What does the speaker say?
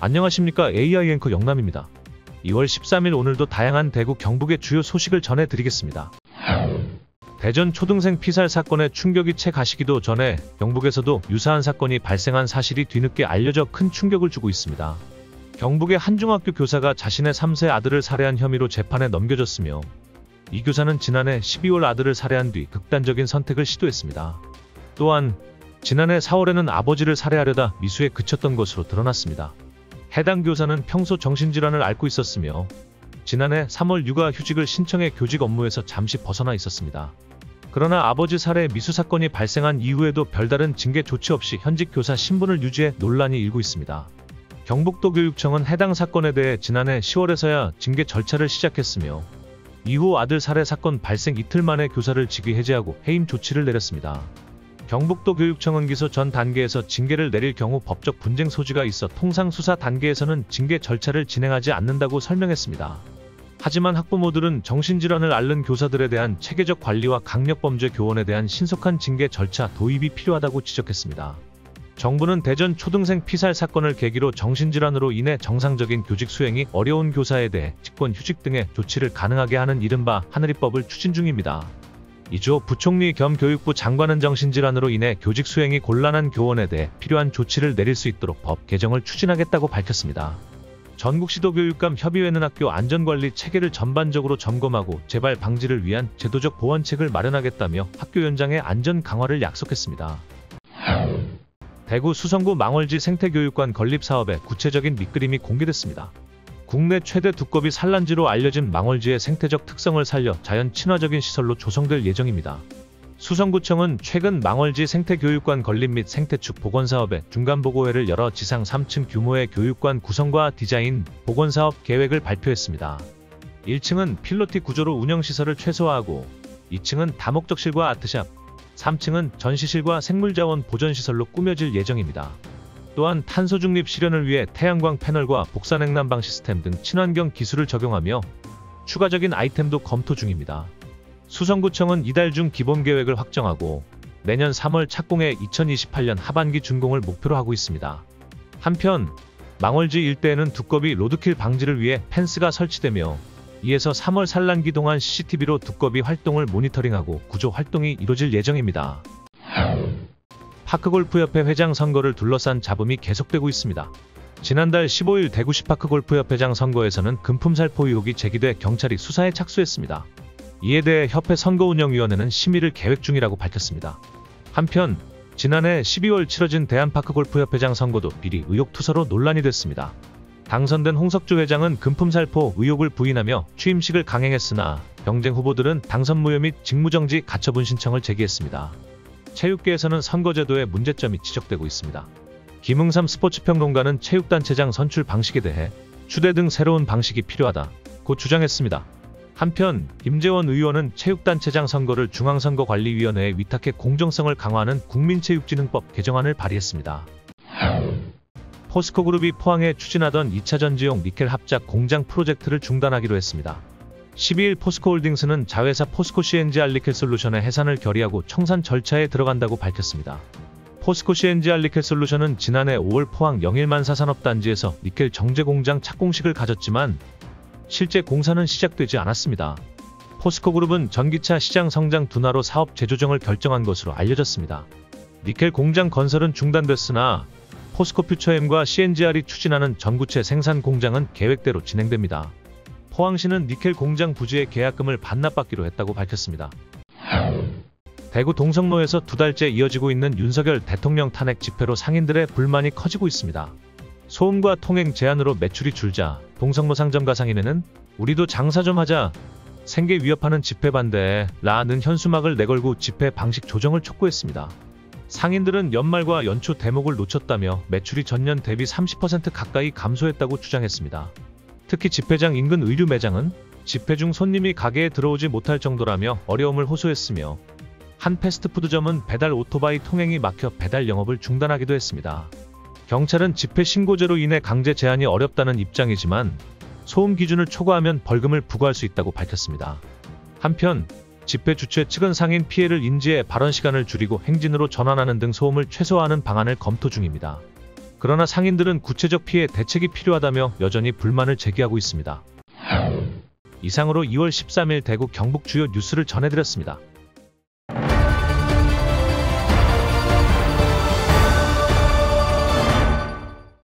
안녕하십니까. AI 앵커 영남입니다. 2월 13일 오늘도 다양한 대구 경북의 주요 소식을 전해드리겠습니다. 대전 초등생 피살 사건의 충격이 채 가시기도 전에 경북에서도 유사한 사건이 발생한 사실이 뒤늦게 알려져 큰 충격을 주고 있습니다. 경북의 한 중학교 교사가 자신의 3세 아들을 살해한 혐의로 재판에 넘겨졌으며 이 교사는 지난해 12월 아들을 살해한 뒤 극단적인 선택을 시도했습니다. 또한 지난해 4월에는 아버지를 살해하려다 미수에 그쳤던 것으로 드러났습니다. 해당 교사는 평소 정신질환을 앓고 있었으며 지난해 3월 육아휴직을 신청해 교직 업무에서 잠시 벗어나 있었습니다. 그러나 아버지 살해 미수 사건이 발생한 이후에도 별다른 징계 조치 없이 현직 교사 신분을 유지해 논란이 일고 있습니다. 경북도교육청은 해당 사건에 대해 지난해 10월에서야 징계 절차를 시작했으며 이후 아들 살해 사건 발생 이틀 만에 교사를 직위 해제하고 해임 조치를 내렸습니다. 경북도교육청은 기소 전 단계에서 징계를 내릴 경우 법적 분쟁 소지가 있어 통상 수사 단계에서는 징계 절차를 진행하지 않는다고 설명했습니다. 하지만 학부모들은 정신질환을 앓는 교사들에 대한 체계적 관리와 강력범죄 교원에 대한 신속한 징계 절차 도입이 필요하다고 지적했습니다. 정부는 대전 초등생 피살 사건을 계기로 정신질환으로 인해 정상적인 교직 수행이 어려운 교사에 대해 직권 휴직 등의 조치를 가능하게 하는 이른바 하늘이법을 추진 중입니다. 이주호 부총리 겸 교육부 장관은 정신질환으로 인해 교직 수행이 곤란한 교원에 대해 필요한 조치를 내릴 수 있도록 법 개정을 추진하겠다고 밝혔습니다. 전국시도교육감 협의회는 학교 안전관리 체계를 전반적으로 점검하고 재발 방지를 위한 제도적 보완책을 마련하겠다며 학교 현장의 안전 강화를 약속했습니다. 대구 수성구 망월지 생태교육관 건립 사업의 구체적인 밑그림이 공개됐습니다. 국내 최대 두꺼비 산란지로 알려진 망월지의 생태적 특성을 살려 자연 친화적인 시설로 조성될 예정입니다. 수성구청은 최근 망월지 생태교육관 건립 및 생태축 복원사업의 중간보고회를 열어 지상 3층 규모의 교육관 구성과 디자인, 복원사업 계획을 발표했습니다. 1층은 필로티 구조로 운영시설을 최소화하고 2층은 다목적실과 아트샵, 3층은 전시실과 생물자원 보존시설로 꾸며질 예정입니다. 또한 탄소 중립 실현을 위해 태양광 패널과 복사냉난방 시스템 등 친환경 기술을 적용하며 추가적인 아이템도 검토 중입니다. 수성구청은 이달 중 기본계획을 확정하고 내년 3월 착공해 2028년 하반기 준공을 목표로 하고 있습니다. 한편 망월지 일대에는 두꺼비 로드킬 방지를 위해 펜스가 설치되며 2에서 3월 산란기 동안 CCTV로 두꺼비 활동을 모니터링하고 구조 활동이 이뤄질 예정입니다. 파크골프협회 회장 선거를 둘러싼 잡음이 계속되고 있습니다. 지난달 15일 대구시 파크골프협회장 선거에서는 금품 살포 의혹이 제기돼 경찰이 수사에 착수했습니다. 이에 대해 협회 선거운영위원회는 심의를 계획 중이라고 밝혔습니다. 한편 지난해 12월 치러진 대한파크골프협회장 선거도 비리 의혹 투서로 논란이 됐습니다. 당선된 홍석주 회장은 금품 살포 의혹을 부인하며 취임식을 강행했으나 경쟁 후보들은 당선 무효 및 직무정지 가처분 신청을 제기했습니다. 체육계에서는 선거제도에 문제점이 지적되고 있습니다. 김응삼 스포츠평론가는 체육단체장 선출 방식에 대해 추대 등 새로운 방식이 필요하다고 주장했습니다. 한편 김재원 의원은 체육단체장 선거를 중앙선거관리위원회에 위탁해 공정성을 강화하는 국민체육진흥법 개정안을 발의했습니다. 포스코그룹이 포항에 추진하던 2차 전지용 니켈 합작 공장 프로젝트를 중단하기로 했습니다. 12일 포스코홀딩스는 자회사 포스코 CNG알리켈솔루션의 해산을 결의하고 청산 절차에 들어간다고 밝혔습니다. 포스코 CNG알리켈솔루션은 지난해 5월 포항 영일만사 산업단지에서 니켈 정제 공장 착공식을 가졌지만 실제 공사는 시작되지 않았습니다. 포스코그룹은 전기차 시장 성장 둔화로 사업 재조정을 결정한 것으로 알려졌습니다. 니켈 공장 건설은 중단됐으나 포스코퓨처엠과 CNGR이 추진하는 전구체 생산 공장은 계획대로 진행됩니다. 포항시는 니켈 공장 부지의 계약금을 반납받기로 했다고 밝혔습니다. 대구 동성로에서 2달째 이어지고 있는 윤석열 대통령 탄핵 집회로 상인들의 불만이 커지고 있습니다. 소음과 통행 제한으로 매출이 줄자 동성로 상점가 상인회는 우리도 장사 좀 하자, 생계 위협하는 집회 반대에 라는 현수막을 내걸고 집회 방식 조정을 촉구했습니다. 상인들은 연말과 연초 대목을 놓쳤다며 매출이 전년 대비 30% 가까이 감소했다고 주장했습니다. 특히 집회장 인근 의류 매장은 집회 중 손님이 가게에 들어오지 못할 정도라며 어려움을 호소했으며 한 패스트푸드점은 배달 오토바이 통행이 막혀 배달 영업을 중단하기도 했습니다. 경찰은 집회 신고제로 인해 강제 제한이 어렵다는 입장이지만 소음 기준을 초과하면 벌금을 부과할 수 있다고 밝혔습니다. 한편 집회 주최 측은 상인 피해를 인지해 발언 시간을 줄이고 행진으로 전환하는 등 소음을 최소화하는 방안을 검토 중입니다. 그러나 상인들은 구체적 피해 대책이 필요하다며 여전히 불만을 제기하고 있습니다. 이상으로 2월 13일 대구 경북 주요 뉴스를 전해드렸습니다.